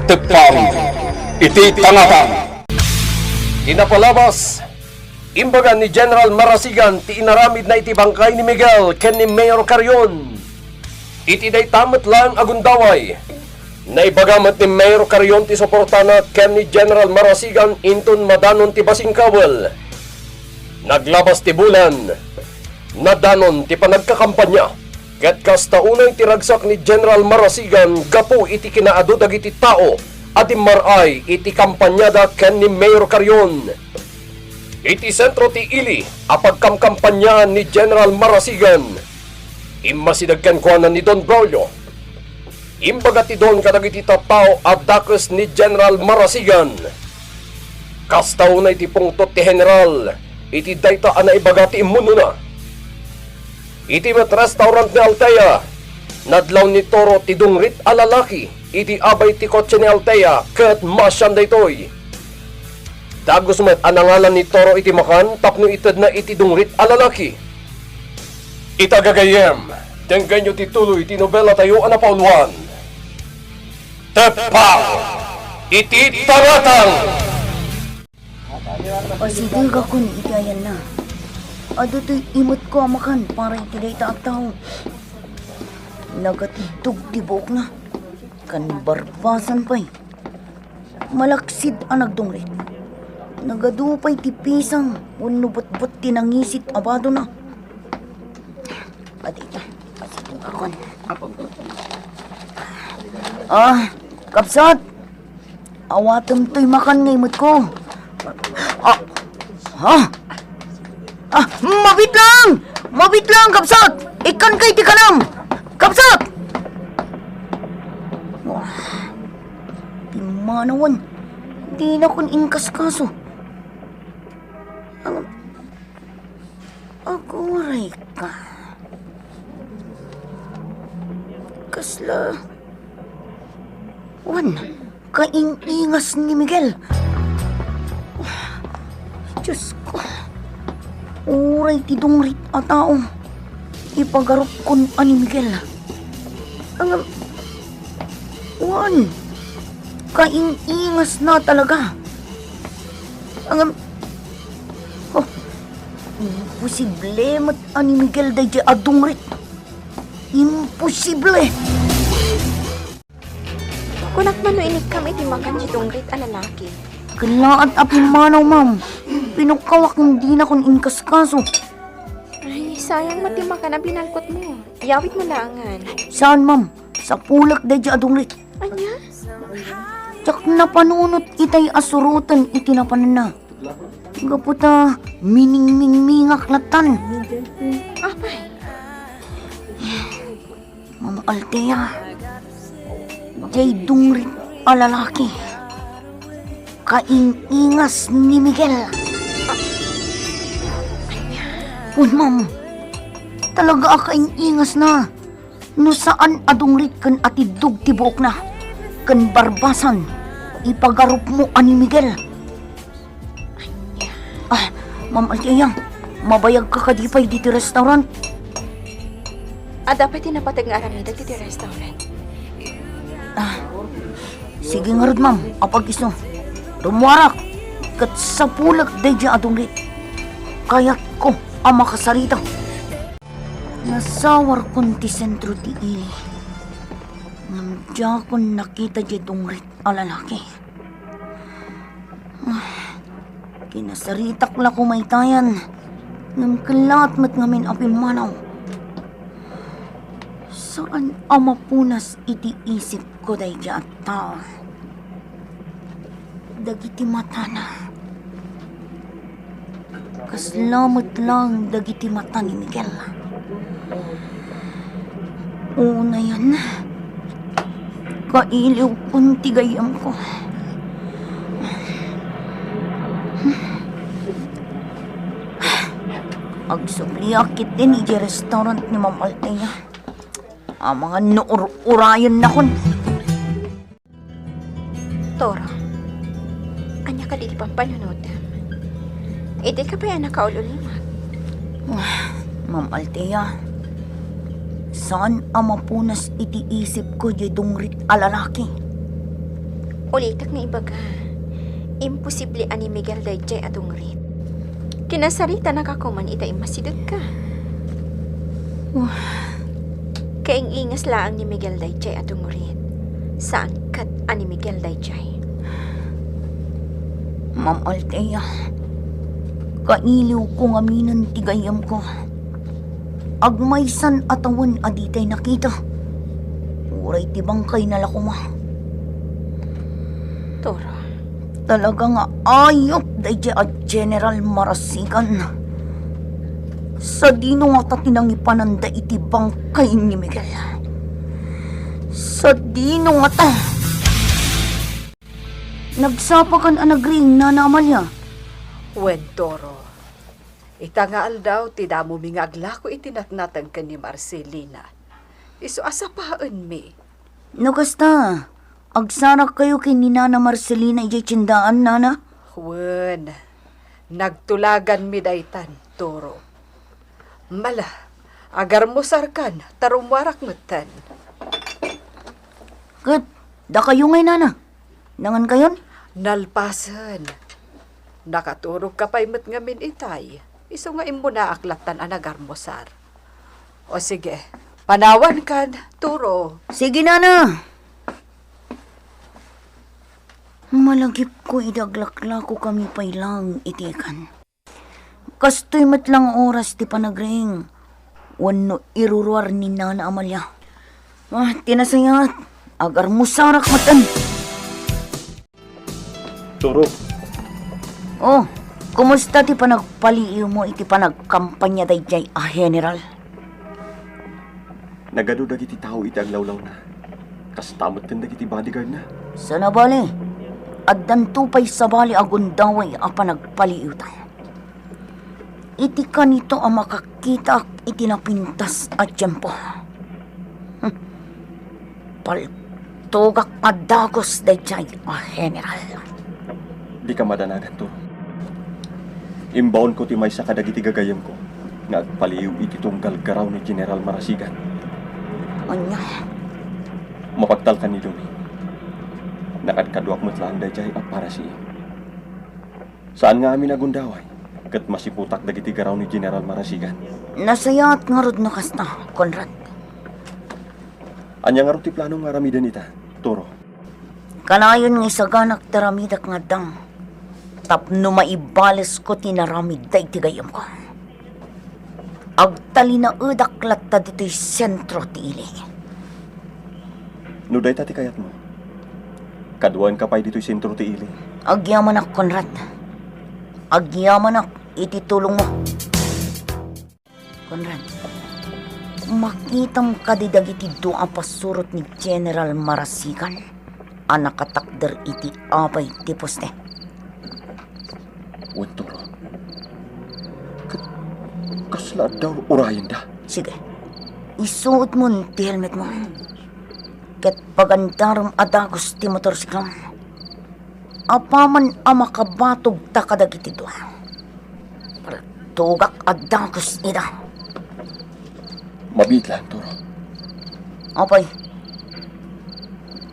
Tepang, iti tangatan. Inapalabas, imbaga ni General Marasigan ti inaramid na iti bangkay ni Miguel ken ni Mayor Carion. Iti day tamat lang agundaway. Naibagamat ni Mayor Carion ti suportana ken ni General Marasigan inton madanon ti Basingkawel. Naglabas ti bulan, nadanon ti panagkakampanya. Ket kasta unay ti ragsak ni General Marasigan gapo iti kinaadu dagiti tao adi maray iti kampanyada ken ni Mayor Carion. Iti sentro ti ili apagkamkampanya ni General Marasigan. Imasidagkan kuanan ni Don Braulio. Imbaga ti Don kadagiti tattao at dakes ni General Marasigan. Kasta unay ti pungtot ti General iti dayta ana ibagati imuno na. Iti met restaurant ni Altea, nadlaw ni Toro ti dungrit a lalaki, iti abay ti kotse ni Altea, ket masyan daytoy. Dagos met anangalan ni Toro iti makan, tapno ited na iti dungrit a lalaki. Itagagayem, tenggan nyo tituloy ti nobela tayo anapauluan. Tepang, iti taratang! Pasidil ka kun ikayan na. Ado to'y imot ko amakan para itiday taak tao. Nagatidog tibok na. Kan barbasan pa'y. Malaksid ang nagdungrit. Nagadupay ti pisang. Unubot-bot tinangisit abado na. Adita, pasidil ka kun. Kapsat! Awatam to'y makan ngayimot ko. Mabit lang! Mabit lang, Kapsat! Ikan kay ti kanam! Kapsat! Timanawan. Di na kun inkas-kaso. Aguray ka. Kasla. Kaing-ingas ni Miguel. Diyos ko. Uray ti dungrit a tao. Ipagarup kon ani Miguel. Kaing-ingas na talaga. Imposible mat ani Miguel day di adungrit. Imposible. Kunak man no inig kami ti makan di dungrit a lalaki. Kalaat api manaw, ma'am. Pinukawak hindi na kung inkaskaso. Ay, sayang matimakan na binalkot mo. Ayawit mo langan. Saan, ma'am? Sa pulak da di adungrit. Anya? Tsak napanunot itay asurutan itinapanan na. Gaputa mining-mingmingak latan. Apay? Ma'am Altea. Jay dungrit a lalaki. Kaing-ingas ni Miguel. Uy, ma'am. Talaga kaing-ingas na. No saan adungrit kan atidug tibok na. Kan barbasan. Ipagarup mo ani Miguel. Ma'am Altea, mabayag ka kadipay dito restaurant. Dapat tinapatag nga aramida dito restaurant. Sige nga rin, ma'am. Apag iso. Tumuwarak. Kat sa pulak day dyan adungrit. Kaya't ko ang makasarita. Nasawar kon ti sentro ti ili. Namdya kon nakita dyan dungrit a lalaki. Kinasaritak la kumaytayan. Namkalat mat ngamin apin manaw. Saan ang mapunas iti isip ko day dyan tao? Dagiti mata na. Kaslamat lang dagiti mata ni Miguel. Una yan. Kailiw kong tigayam ko. Agsubliakit din iti restaurant ni Ma'am Altea. Ang mga nuur-urayan na kon. Toro, anya ka dili pang panunodam. Di ka pa yan nakaululimag. Ma'am Altea, saan ang mapunas iti isip ko di dungrit a lalaki? Ulitak nga ibaga. Imposible ani Miguel dayjay atong rit. Kinasarita na kakuman ita imasideg ka. Kaing ingas laang ni Miguel dayjay atong rit. Saan kat ani Miguel dayjay? Ma'am Althea, kailiw ko nga minan tigayam ko. Agmaysan atawan aditay nakita. Uray tibang kay nalako ma. Toro, Talaga nga ayop dayjay at General Marasigan. Sa dino nga ta tinangipananda iti bangkay ni Miguel. Sa dino nga ta. Nagsapakan ang nagring na Amalia. Wen Toro, ita nga aldaw ti damo mi nga agla ko itinatnatan ka ni Marcelina. Iso asapaan mi. No kasta, agsarak kayo kay ni Nana Marcelina ijay tsindaan, Nana? Wen, nagtulagan mi daytan, Toro. Mala, agar mo sarkan, tarumwarak matan. Kat, da kayo ngay, Nana. Nangan kayon? Nalpasan. Nakaturog ka pa'y mat ngamin itay. Iso nga imo na aklatan ang agarmosar. O sige, panawan kan, Turo. Sige, Nana. Malagip ko idaglakla ko kami pa'y lang itikan. Kastoy matlang oras ti panagring. Wano iruruar ni Nana Amalia. Tinasayat. Agar musarak matan. Turo, Oh, kumusta ti panagpaliiw mo iti panagkampanya dayjay General? Nagado dagiti tao iti aglaw-law na. Kastamot kan dagiti bodyguard na. Sana bali, addan tupay sa bali agundaway a panagpaliiw tayo. Iti kanito ang makakita iti napintas at tiyempo. Paltugak adagos dayjay General. Di ka madanagan to. Imbaon ko ti may sa kadagiti gagayam ko. Nga agpaliw iti tunggal garaw ni General Marasigan. Anya, Mapagtal ka ni Lumi. Nakadkaduak mo't lang dayjay a para siya. Saan nga amin agundaway? Kat masiputak dagiti garaw ni General Marasigan. nasayat nga rod no kasta, Conrad. Anya nga ro ti plano nga ramidan ita, Toro. Kanayon nga isaganak taramidak nga dang. Tapno maibales ko tinaramid day tigayam ko. Agtali na udaklat ta dito'y sentro ti ili. Nuday tati kayat mo. Kaduan ka pa'y dito'y sentro ti ili. Agyaman ak, Conrad. Agyaman ak, iti tulong mo. Conrad, makitam kadidag iti doang pasurot ni General Marasigan. Anak katakder iti abay ti poste. Wen Toro. Kasla daw urayan da. Sige, isuot mo ti helmet mo. Ket pagandaram adagos ti motorsiklam. Apaman ama kabatog takadag iti doa. Tugak adagos ida. Mabitlan, Toro. Apay,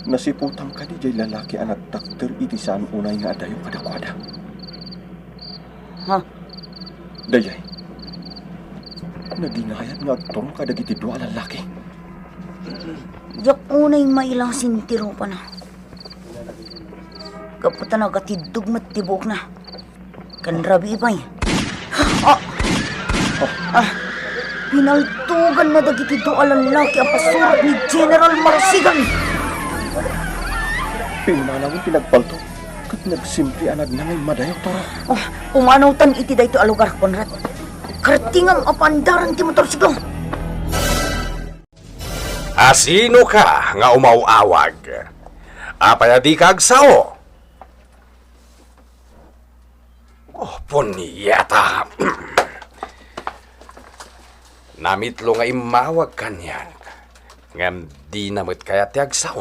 Nasiputang ka ni jay lalaki anak takter iti saan unay nga adayo kadakwada. ha? Dayay. Nagingayat nga agtong kadag iti dua lalaki. Yak unay mailasin tiro pa na. Kaputa na gatidug mat tibok na. Kanrabi ipay. Pinaltugan na dagiti doa lalaki ang pasurat ni General Marasigan. Pinanawin pinagpalto. Kat nagsimple anag na ngay madayo, Toro. Umanawtan iti dayto a lugar, Conrad. Kartingam apandaran ti motorsiklo. asino ka nga umawawag? Apayadi ka agsaw? Oh, punyeta. Namitlo nga imawag kanyan. Ngam di namit kaya ti agsaw.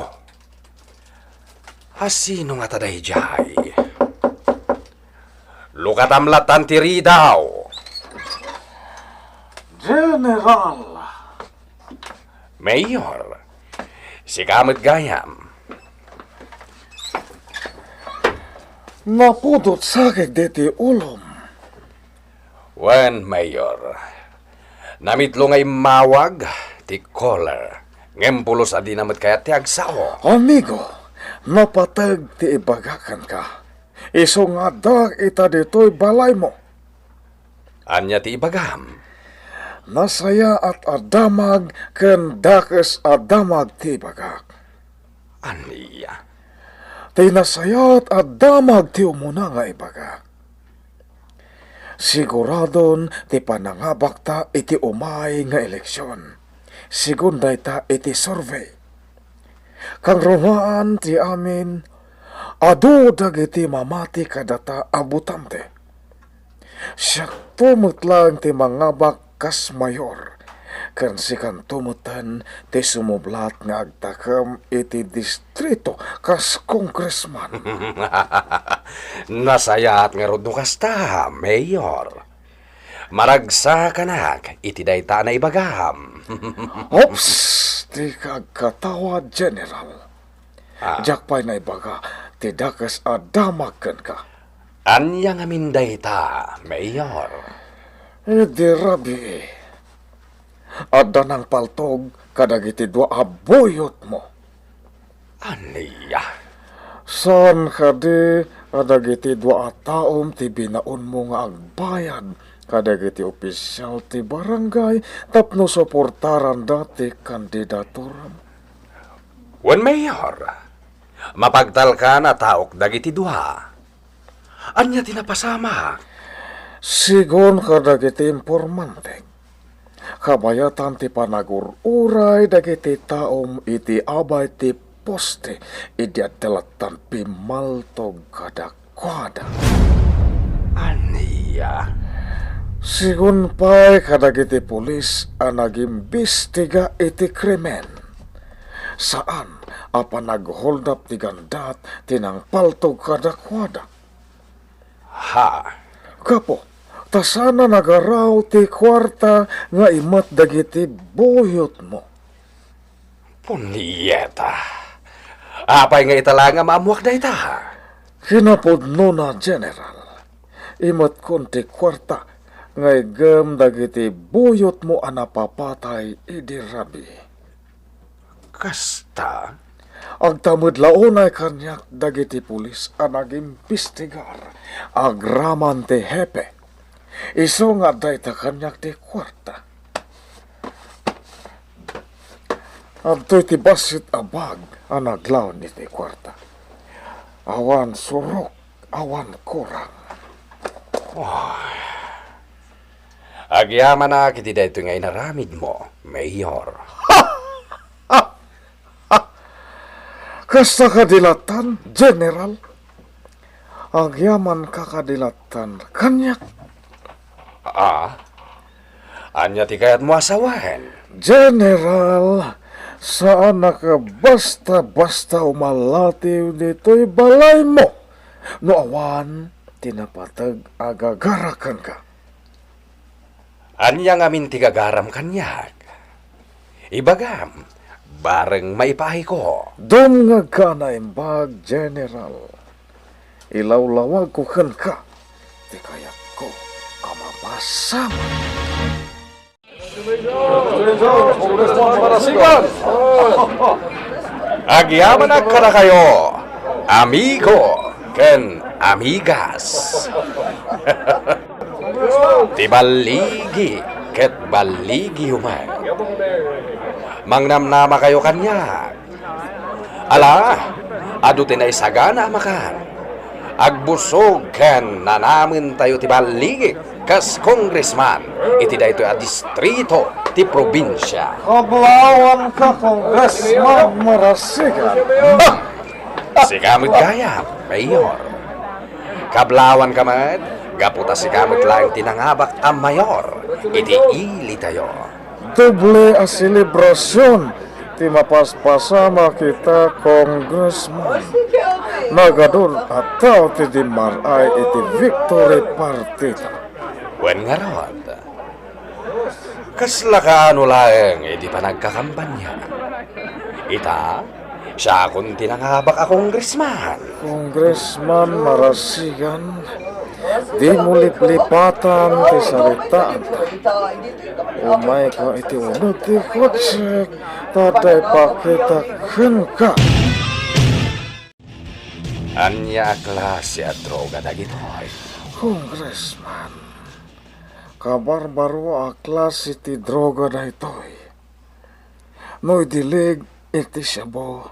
Asino nga taday jay? Lukatamlatan ti ridaw. General, Mayor, si Kamot Gayam. Napudot sakit diti ulom. Wen, Mayor. Namitlo ngay mawag, ti caller. Ngempulos adi namat kaya ti agsaw. Amigo, napatag ti ibagakan ka. Iso nga dag ita dito'y balay mo. Anya ti ibagam. Nasaya at adamag ken dakes adamag ti bagak. Aniya. Ti nasaya at adamag ti umuna nga ibagak. Siguradon ti panangabak ta iti umay nga eleksyon. Sigunday ta iti survey. Kang runaan ti amin, adu dagiti mamati kadata abutamte. Siya tumutlang ti mangabak kas mayor, kan si kan tumutan ti sumublat nga agtakam iti distrito kas kongresman. Nasayat nga rod no kasta, Mayor. Maragsa kanak, iti dayta na ibagam. Ops! Ti kagkatawa, General. Jakpay na ibaga, ti dakas adamag ken ka. Anya nga min dayta, Mayor. Di rabi. Adda ng paltog, kadagiti dua abuyot mo. Aniya. San kadi, kadagiti dua taom ti binaon mo nga agbayad, kadagiti opisyal ti barangay, tapno suportaran dati kandidaturam. Wen, Mayor. Mapagtal ka na taok dagiti duha. Anya tinapasama. Sigon kadagiti impormante. Kabayatan ti panagururay dagiti taom iti abay ti poste idi adalatan pimaltog kadakwada. Aniya. Sigun pa'y kadagiti pulis ang nag-imbestiga iti krimen. Saan apa nag-hold up ti gandat tinang paltog kadakwada. Ha. Kapo, tasana nagaraw ti kwarta nga imat dagiti buyot mo. Punyeta. Apay nga itala nga maamuak na ita. Kinapudno na, General. Imat kon ti kwarta nga igam dagiti buyot mo anapapatay idi rabi. Kasta. Agtamad launay kanyak dagiti pulis ang nag-imbestigar. Agraman ti hepe. Iso nga dayta kanyak ti kwarta. Adto'y ti basit abag ang naglaw ni ti kwarta. Awan surok, awan kurang. Agyaman na kiti dayto nga inaramid mo, Mayor. Kasta kadilatan, General. Agyaman kakadilatan, kanyak. Anya ti kayat mo asawahan. General, saan ka basta-basta umalatiw dito'y balay mo? No awan, tinapatag agagarakan ka. Anya nga min tigagaram kanyak. Ibagam, bareng maipahi ko. Dum nga ka na imbag, General. Ilawlawag ko kan ka. Di kayat ko kamabasam. Agyaman na ka na kayo, amigo ken amigas. Ti baligi ket baligi humay. Mangnamnama kayo kanya. Ala, adu tinay sagana makan. Agbusog ken nanamin tayo ti baligi kas congressman iti daytoy a distrito ti probinsya. Kablawan ka, Congressman Marasigan. Sigamit kaya, Mayor. Kablawan kamad, gaputa sigamit lang tinangabak ang mayor. Iti ili tayo. Doble a selebrasyon ti mapaspasama kita, Congressman. Nagadol at tao ti dimaray iti victory partita. Wen nga rod. Kasla ka ano lang, iti pa nagkakampanya. Ita, Sa akong tinangabak akong Congressman. Congressman Marasigan, di mo liplipatan ti saritaan ta. Umay ka iti unod ti kotsek, taday pakita ka. Anya klase at droga dagitoy. Congressman, kabarbaro aklas iti droga na ito'y. No idilig iti siyabo.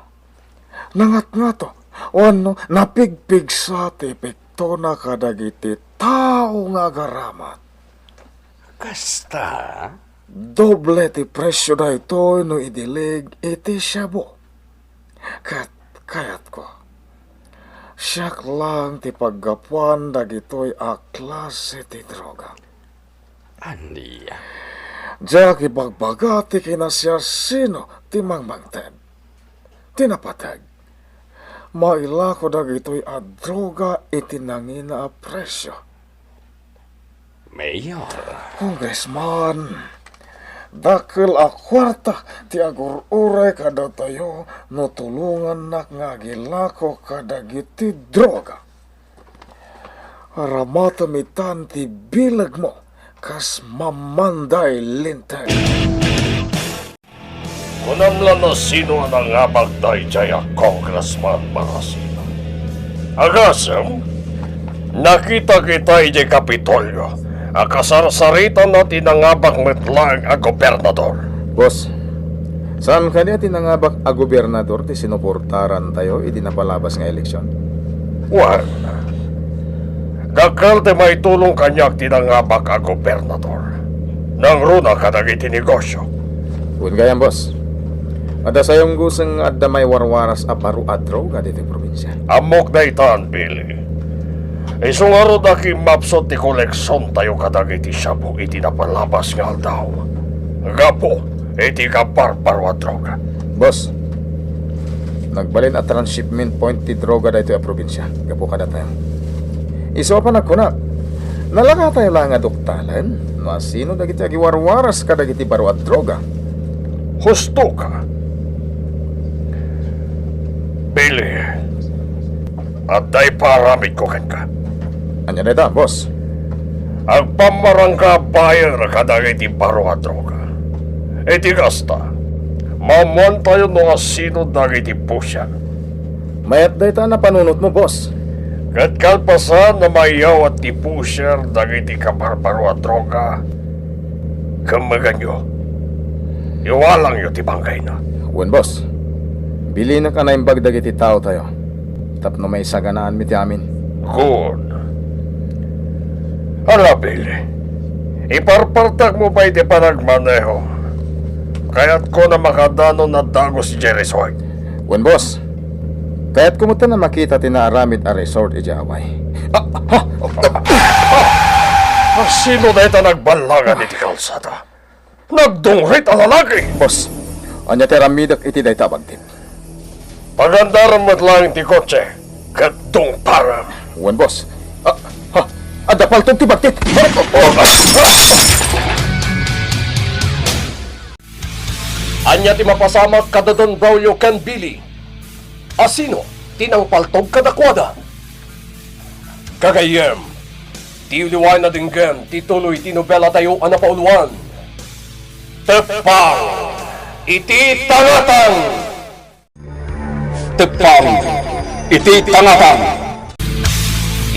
Nangat nga to, wano napigpig sa tipikto na kadagiti tao nga garamat. Kasta? Doble ti presyo na ito'y no idilig iti siyabo. Kayat ko. Siyak lang ti paggapuan dagitoy aklas iti droga. Andi. Diyak ibagbagati kinasya sino ti mangmangted. Tinapatag. Maila ko dagitoy a droga iti nangina a presyo. Mayor. Congressman, dakil a kwarta ti agur-uray kada tayo no tulungan nak nga gilako kadagiti droga. Aramata ti bilag mo kas mamanday lintag. Kunamlan na sino ang nangabag tayo jaya Congressman Marasigan. Agasem, nakita kita ijay Kapitolyo. Akasarsaritan na tinangabak metlang a gobernador. Boss, saan kanya tinangabak a gobernador ti sinuportaran tayo iti napalabas nga eleksyon? Well, dakal te may tulong kanyak tinangabak a gobernador. Nang runa kadagiti negosyo. Kung gayam, boss. Ada sayong gusang adda may warwaras a paru a droga dito probinsya. Amok na itan, Billy. Isungaro na kimapsot ti koleksyon tayo kadagiti shabu iti napalabas nga aldaw. Gapo, iti kaparbaro a droga. Boss, nagbalin a transshipment point ti droga dito a probinsya. Gapo kada tayo. Iso pa nagkuna. Nalaka tayo lang nga doktalan. No sino dagiti agi warwaras kadagiti baro at droga. Husto ka. Billy, at day paramid ko ka. Anya na ita, boss. Ang pamarangka bayan kadagiti baro a droga. Iti gasta, mamuan tayo no sino dagiti pusya. Mayat da ita na panunot mo, boss. Kat kalpasan na mayaw at ti pusher dagiti kabarbaro a droga. Kamaganyo. Iwalang yo ti bangkay na. Wen, boss. Bili na ka na yung bagdag iti tao tayo. Tapno may saganaan mi ti amin. Good. Hala, Billy. Iparpartak mo ba iti panagmaneho? Kaya't ko na makadano na dagos si Jerry Swag. Wen, boss. Kaya't kumuta na makita tinaaramid a resort iti Hawaii. Sino na ito nagbalangan iti kalsada? Nagdungrit ang lalaki! Boss, anya teramidak iti dayta bagtip. Pagandaran mo't lang ti kotse. Katong parang. Wen, boss. Ada paltog ti bagtip. Anya ti mapasamak kada Don Braulio ken Billy. Asino tinang paltog kadakwada. Kagayem. Ti uliway na dinggan ti tuloy ti nobela tayo anapauluan. Tepang. Iti tangatang. Tepang. Iti tangatang.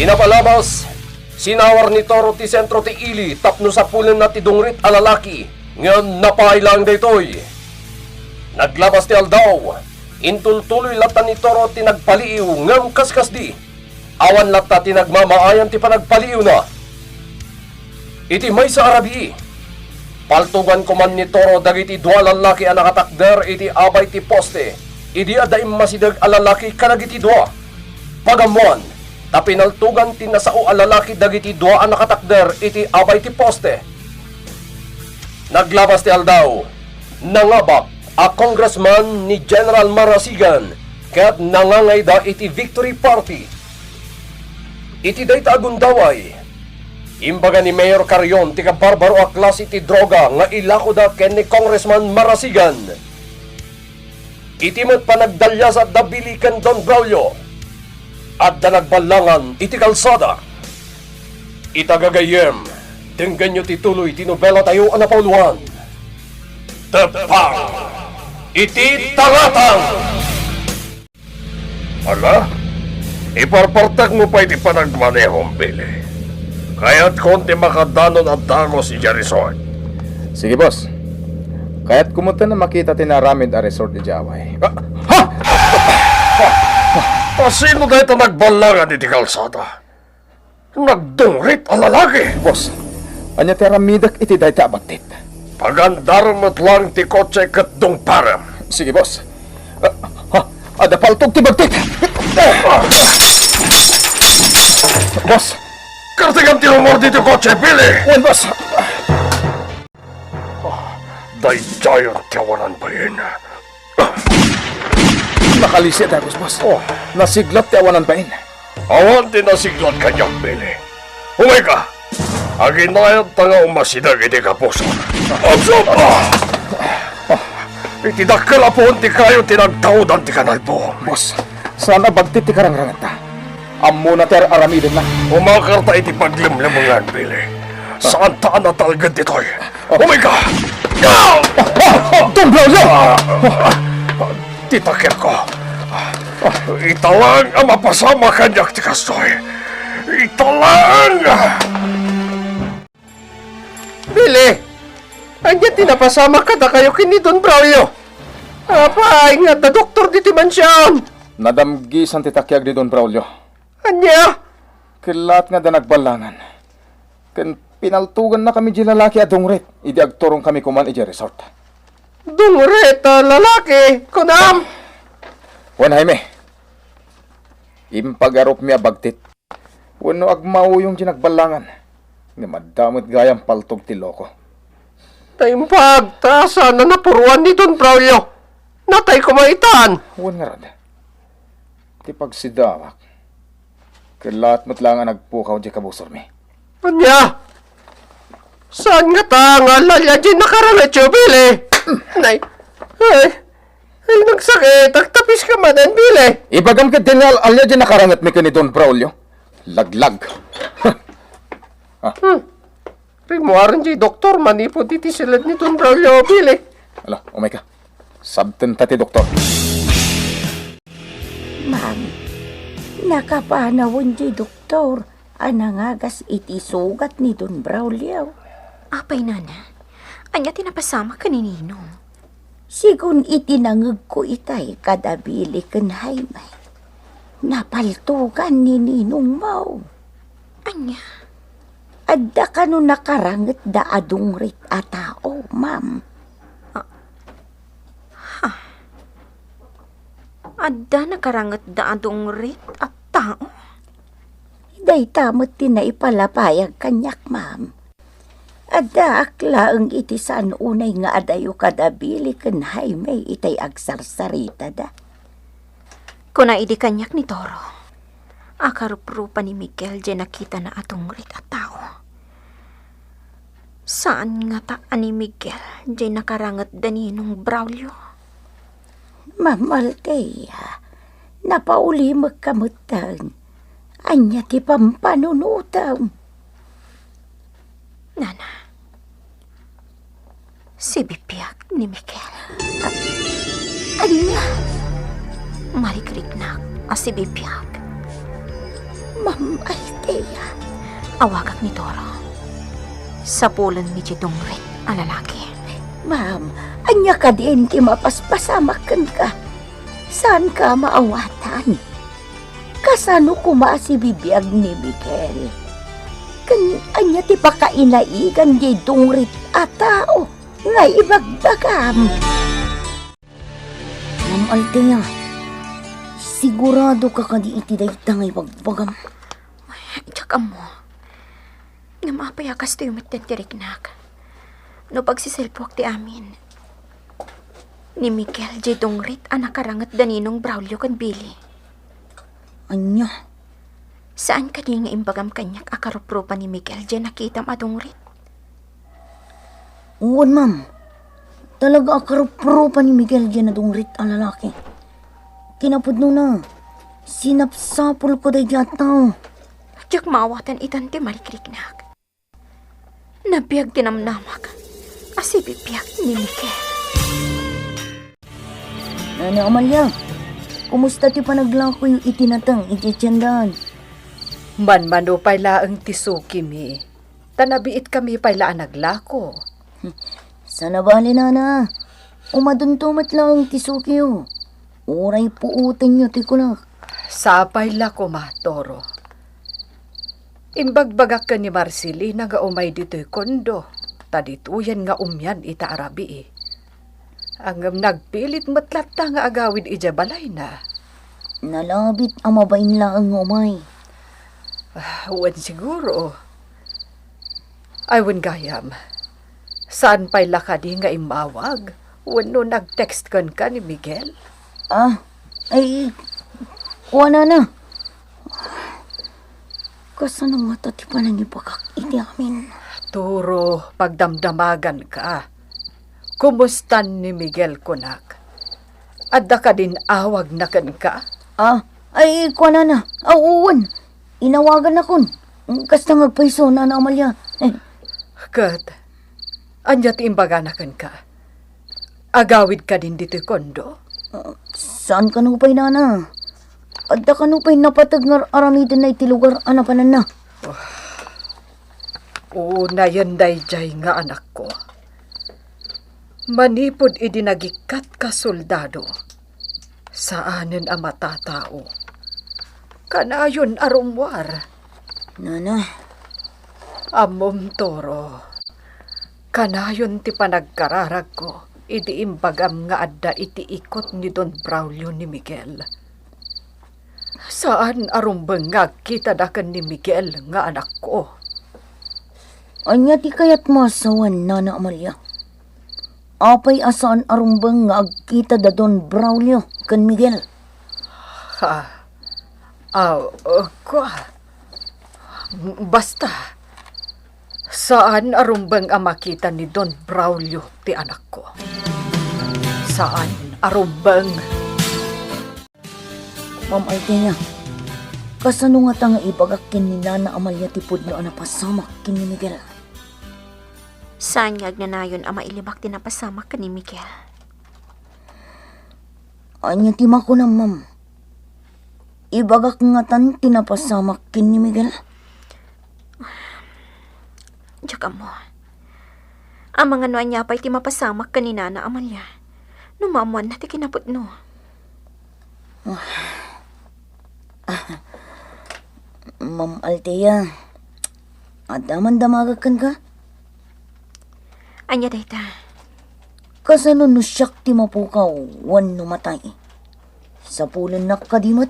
Inapalabas, sinawar ni Toro ti sentro ti ili tapno sa pulen na ti dungrit a lalaki ngayon napailang daytoy. Naglabas ti aldaw, intultuloy lata ni Toro ti nagpaliiw ngam kaskas di. Awan lata ti nagmamaayan ti panagpaliiw na. Iti may sa Arabi, paltugan ko man ni Toro dagiti dua lalaki a nakatakder iti abay ti poste. Idi adaim masidag a lalaki kanagiti dua. Pagamuan, tapinaltugan ti nasao a lalaki dagiti dua a nakatakder iti abay ti poste. Naglabas ti aldaw, nangabak a congressman ni General Marasigan kaya't nangangay da iti victory party. Iti dayta agundaway, imbaga ni Mayor Carion ti kabarbaro a klas iti droga nga ilako da ken ni Congressman Marasigan. Itimat pa nagdalya sa dabilikan Don Braulio. At da nagbalangan iti kalsada. Itagagayem, denggan nyo tituloy tinobela tayo anapauluan. Tepang, iti taratang! Ala, iparpartak mo pa iti panagmanehong, Billy. Kaya't konti makadanon at dango si Jarizon. Sige, boss. Kaya't kumutan na makita tinaramid a resort ni Jaway. Sino na ito nagbalangan iti kalsada? Nagdungrit ang lalaki. Boss, anya tiramidak iti dayta abagtit. Pagandaran mo't lang ti kotse kat dungparam. Sige, boss. Ada paltog ti bagtit. Boss, Kartigan ti rumor dito kotse, Billy. wan boss. Day giant tiyawanan ba yun? Nakalisya dagos, boss. Nasiglat ti awanan bain. Awan din na siglat kanyang, Billy. Umay ka! Aginayat tanga umasidag iti kapuso. Absop! Itidakkel apon ti kayo tinagtaudan ti kanalpo. Boss, sana bagtit ti karangrangan ta. Ammo na ter aramidin na. Umakarta iti paglimlimungan, Billy. Saan taan na talagad dito'y? Umay ka! Don Braulio! Titakil ko. Italang ang mapasama kanyak ti kastoy. Italang! Billy, anya tinapasama ka na kayo kini Don Braulio. Apa, ingat na doktor di timansyon. Nadamgi san titakyag ni Don Braulio. Anya? Kilat nga da nagbalangan. Ken pinaltugan na kami di lalaki at dungret. Idi agturong kami kuman iji resort. Dungret, lalaki, kunam. Wan Jaime, impagarup mi abagtit. Wano agmao yung ginagbalangan. Nga madamot gayang paltog ti loko. Taimpag, tasa na napuruan ni Don Braulio. Natay kumaitan. Wan nga rad. Ti pagsidawak. Kilat mo't lang ang nagpukaw di kabusor mi. Anya? Saan nga ta nga lalya di nakarametyo, Billy? Nay, ay, nagsakit. Agtapis ka manan, Billy. Ibagam ka din alya di nakarangat mi ka ni Don Braulio. Laglag. Rimuaran di doktor, manipod iti silad ni Don Braulio, Billy. Ala, umay ka. Sabten ta ti doktor. Ma'am, nakapanawon di doktor. Anangagas iti sugat ni Don Braulio. Apay, nana. Anya tinapasama ka ni Ninong. Sigun itinangag ko itay kadabili ken Jaime. Napaltugan ni Ninong Mau. Anya? Adda ka no nakaranget da adungrit a tao, ma'am. Adda nakarangat da adong rit at tao. Day tamot tinaipalapayag kanyak, ma'am. Adda akla ang iti saan unay nga adayo kadabili ken Jaime itay agsarsarita da. Kuna idi kanyak ni Toro. Akaruprupa ni Miguel di nakita na atong rit at tao. Saan nga taan ni Miguel di nakarangat da Ninong Braulio? Ma'am Althea, napauli magkamutang. Anya ti pampanunutaw. Nana, si Bipiak ni Miguel. Anya? Marikriknak si Bipiak. Ma'am Althea. Awagak ni Toro. Sa pulan ni Chidongrit, ang lalaki. Ma'am, anya ka din ti mapaspasamakan ka. Saan ka maawatan? Kasano kuma si bibiyag ni Miguel? Kan anya ti pakainaigan di dungrit a tao nga ibagbagam. Ma'am Althea, sigurado ka kadi iti dayta nga ibagbagam. Tsaka mo, nga mapayakas to yung matyatiriknak. No pagsiselpok ti amin. Ni Miguel J. Dongrit ang nakarangat daninong Braulio kan Billy. Anya? Saan ka di nga imbagam kanyak akarupropa ni Miguel J. nakitam adongrit? Uwan, ma'am. Talaga akarupro pa ni Miguel dyan na dungrit ang lalaki. Kinapudno na. Sinapsapol ko day tao. Jak maawatan itan ti marikriknak. Nabiyag tinamnamak. Asibipiyag ni Miguel. Nana Amalia, kumusta ti panaglako yung itinatang ititsyandaan? Manmano pay laang tisuki mi. Tanabiit kami pay laan naglako. Sana bali nana. Umaduntumat lang ti Sukiyo. Uray puutin nyo ti kulak. Sapay la ko Toro. Imbagbagak ka ni Marcelina nga umay dito'y kondo. Tadituyan nga umyan ita arabi eh. Ang nagpilit matlata nga agawid ija balay na. Nalabit ang mabain lang umay. Wan siguro. Ay wan gayam. Saan pa'y lakadi nga imawag? Wan no nag-text kan ka ni Miguel? Ay, kuha na. Kasano nga tati pa nang ipagak iti amin? Turo, pagdamdamagan ka. Kumustan ni Miguel kunak? Adda ka din awag na kan ka? Ay, kuha na. Uwan. Inawagan akon. Kasta nga paiso na Amalia. Kat, anyat imbaga na kan ka? Agawid ka din dito kondo? Saan ka nupay nana? Adda ka nupay napatag nga aramidin na iti lugar anapanan na. Una yan dayjay nga anak ko. Manipod idinagikat ka soldado. Saanin ang matatao? Kanayon arumwar. Nana. Amom Toro. Kanayon ti panagkararag ko. Idi imbagam nga adda iti ikot ni Don Braulio ni Miguel. Saan arumbang nga kita dakan ni Miguel nga anak ko? Anya ti kayat masawan, Nana Amalia. Apay asaan arumbang nga agkita da Don Braulio kan Miguel. Basta. Saan arumbang ang makita ni Don Braulio ti anak ko? Saan arumbang? Ma'am Altea, kasano nga tanga ibagakin ni Nana Amalia tipod no anapasamak kin ni Miguel? Sanyag na nayon ang mailibak din na pasamak ka ni Miguel. Anya tima ko na, ma'am. Ibagak nga tan tinapasamak kin ni Miguel. Tsaka mo. Ang mga nuan niya pa'y ti mapasamak ka ni Nana Amalia. Numamuan na ti kinapot no. Ma'am Altea, adaman damagakan ka? Anya dayta. Kasano no siyak ti mapukaw, wan numatay. Sa pulon na kadimot.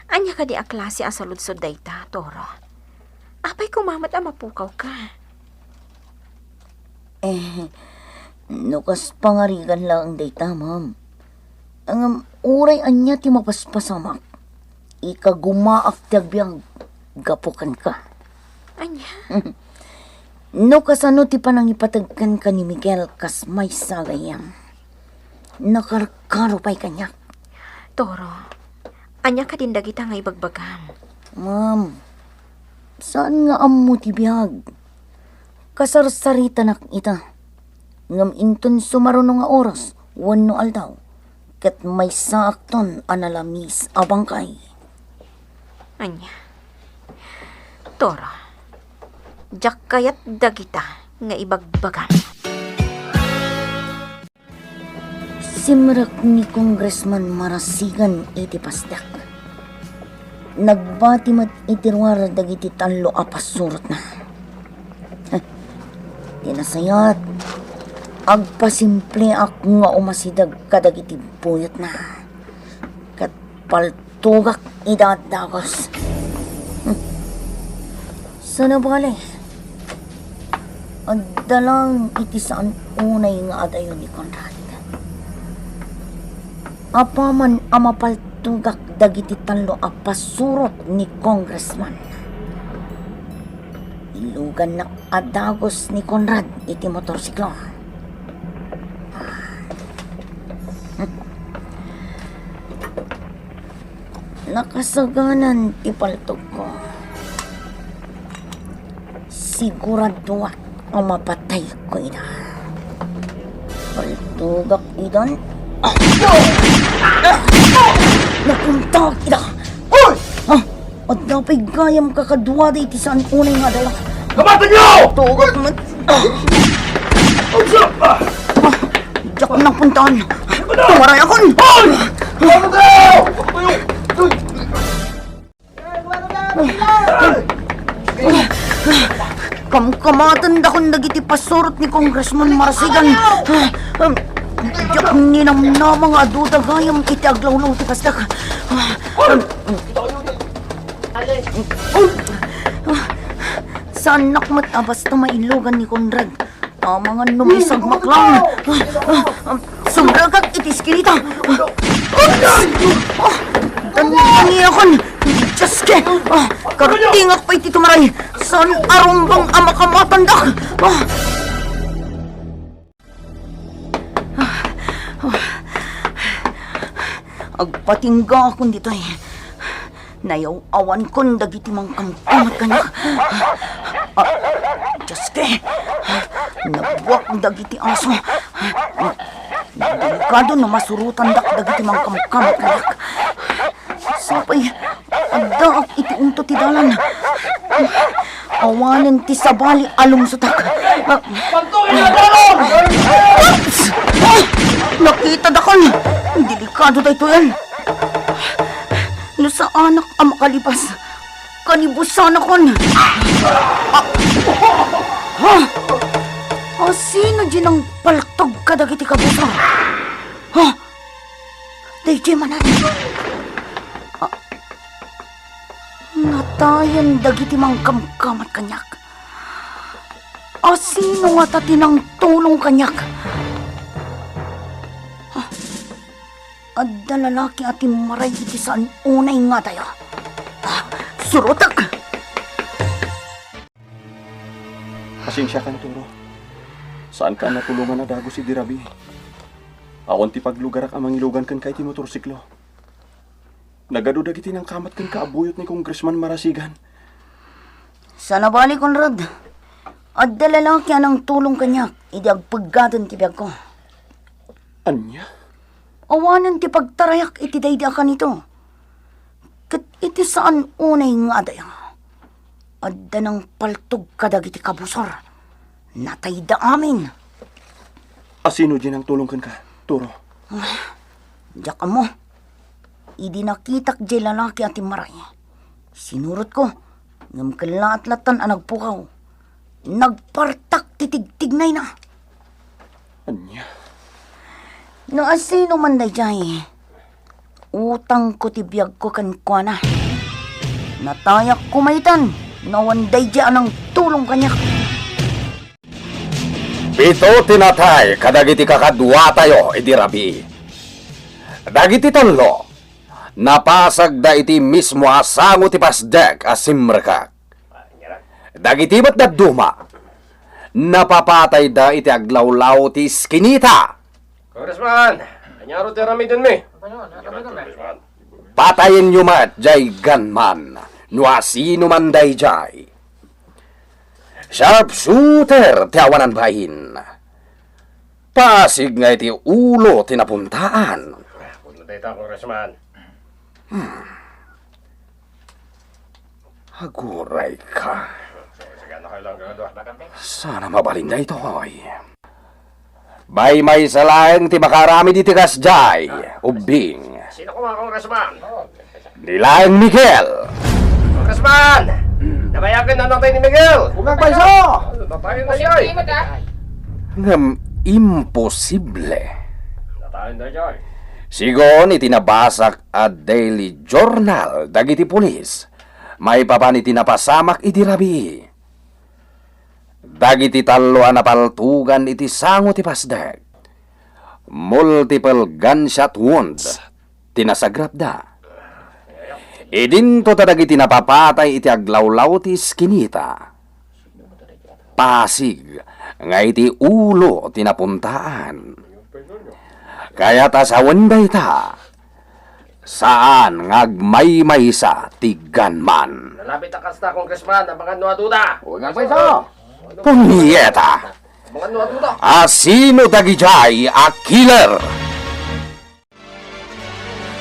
Anya ka di a klase a saludsod dayta, Toro. Apay kumamat ang mapukaw ka. Nukas pangarigan lang dayta, ma'am. Ang uray anya ti mapaspasamak. Ika gumaak ti agbyang gapukan ka. Anya? No kasano ti panang ipatagkan ka ni Miguel kas may sagayam. Nakarkaro pa'y kanyak. Toro, anya ka din dagita nga ibagbagam. Ma'am, saan nga ammo ti biyag? Kasarsarita nak ita. Ngam inton sumaruno nga oras, wano aldaw. Kat may saakton analamis abangkay. Anya? Toro, jak kayat dagita nga ibagbagam. Simrak ni Congressman Marasigan iti pasdak. Nagbati mat itirwara dagiti talo apasurot na. Tinasayat. Agpasimple ak nga umasidag kadagiti buyot na. Kat paltugak idadagos. Sana bale. Agdalang iti saan unay nga adayon ni Conrad. Apaman amapaltugak dagiti talo apasurot ni Congressman. Ilugan na adagos ni Conrad iti motorsiklo. Nakasaganan ipaltog ko. Sigurado ang mapatay ko ina. Paltugak idan. Nakuntag ina. At napay gayam kakadwa di tisaan unay nga dala. Kamatan niyo! Tugak man. Diyak nang puntaan. Tumaray akon! Kamkamatan da kong nagiti pasurot ni Congressman Marasigan. Diyak ninamnamang aduda gayam iti aglawlaw ti kastak. Saan nakmat basta mailugan ni Conrad. Mga numisag maklang. Sumragak iti skilita. Dani akon. Jaske. Karutingak pa iti tumaray. Saan arumbang amakamatanda. Agpatingga akon dito eh. Nayaw-awan kon dagiti mang kamkamat kanak. Jaske. Nabuwak dagiti aso. Delikado na masurutan dagiti mang kamkamat kanak. Sapay, agdaak iti unto ti dalan. Awanen ti sabali alum sutak. Pantungin na dalon! Nakita dakon. Delikado tayo yan. No sa anak ang makalibas, kanibusan akon. Sino dyan ang paltog ka dagiti kabuso? DJ manan. Natayan dagiti mang kamkamat kanyak. Sino nga tatinang tulong kanyak? Adda lalaki at maray iti saan unay nga tayo. Surutak! Pasensya kan, Turo. Saan ka natulungan na dago si Dirabi? Awan ti paglugarak amang ilugan kan kay ti motorsiklo. Nagadudag iti ng kamat kan kaabuyot ni Congressman Marasigan. Sana bali, Conrad. Adda lalaki anang tulong kanyak. Idi agpaggadon ti biyag ko. Anya? Awanan ti pagtarayak iti dayda ka nito. Kat iti saan unay nga daya. Adda ng paltog kadag iti kabusor. Natay da amin. Asino dyan ang tulong kan ka, Turo? Diyak mo. Idi nakitak di lalaki at maray. Sinurot ko. Ngam kalaat-latan ang nagpukaw. Nagpartak titig-tignay na. Anya? No asino man dayjay, utang ko ti biyag ko kan kuana. Natayak kumaitan, nawan dayjay anang tulong kanyak. Pito tinatay kadagiti kakadwa tayo, Dirabi. Dagiti tanlo, napasag da iti mismo asango ti pasdek asimrekak. Dagiti ba't daduma, napapatay da iti aglawlaw ti skinita. Congressman! Anyaro ti rami dun mi? Patayin nyo mat, jay ganman, nuasino man day jay. Sharpshooter, tiawanan bahin. Pasig nga iti ulo tinapuntaan. Huwag na tayo, Congressman. Haguray ka. Sige, na kayo lang gagawin. Sana mabalin na ito, hoy. Bay may salaeng ti makarami di tigas jay, ubing. Sino ko mga Congressman? Nilaeng Miguel. Congressman! Nabayagan na natin ni Miguel! Huwag paiso! Natayin na siya eh! Ngam imposible. Natayin na siya eh! Sigon itinabasak a daily journal dagiti pulis. May papan itinapasamak iti rabi. Dagiti talo napaltugan iti sango ti pasdek. Multiple gunshot wounds tinasagrap da. Idinto dagiti napapatay iti aglawlaw ti skinita. Pasig nga iti ulo tinapuntaan. Kaya ta sa wenday ta. Saan ngagmay-may sa tiganman. Nalapit ang kasta, Congressman, ang mga nuwa-duda. Huwag nga pwesa. Punyeta. Mga nuwa-duda. Asino dagijay a killer?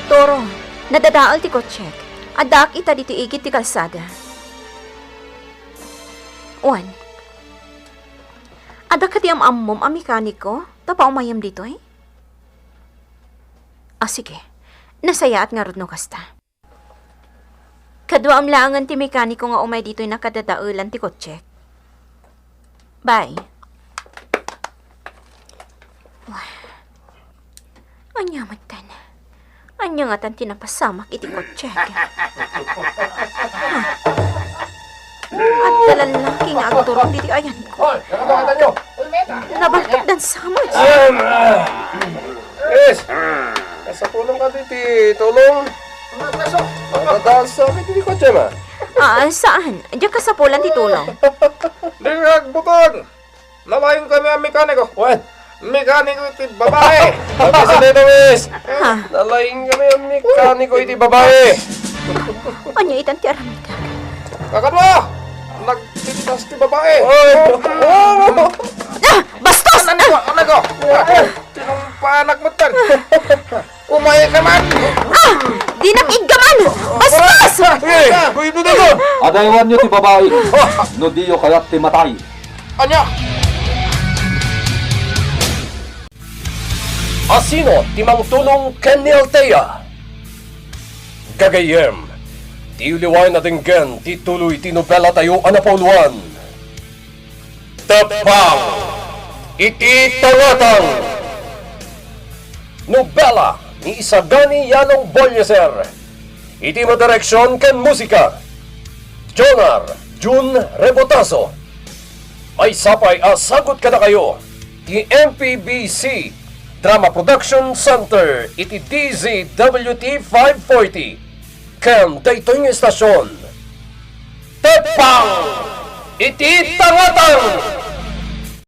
Toro, nadadaal ti kotsek. Adak ita dito igit ti kalsada. 1. Adak ka ti am-ammom a mekaniko, tapa umayam dito eh? Sige. Nasaya at nga rod no kasta. Kadwa amlaangan ti mekaniko nga umay dito'y nakadadaulan ti kotsek. Bye. Anya matan. Anya nga tan tinapasamak iti kotsek. At dalalaki nga agturong diti ayan ko. Hoy, nakabakatan nyo. Nabaltok dan samot. Yes. Sa tulong ka diti, tulong. Nadaan sa akin diti kotse, ma. Saan? Diyan ka sa pulan titulong. Dingag bukod! Lawayin kami ang mekaniko. Wen, Mekaniko iti babae! pagkisa dito, miss. Ha? Nalaing kami ang mekaniko iti babae. Anya itan ti aramita. Kakat mo! Nagtititas ti babae! Bastos! Ano ko? Tinumpanak mo tan! Umaya ka man! Di nang igaman! Bastos! Pwede dito. Adaywan nyo ti babae. No diyo kayat ti matay. Anya! Asino, timang tulong Kenny Altea. Gagayem, ti uliwain natin gen, ti tuloy tinubela tayo anapoluan. Tepang, iti tangatang. Nobela ni Isagani Yanong Bolyeser. Iti madireksyon ken musika. Jonar Jun Rebotaso. May sapay asagot ka na kayo. Ti MPBC Drama Production Center, iti DZWT 540. Ken daytoy nga estasyon. Tepang! Iti tangatang!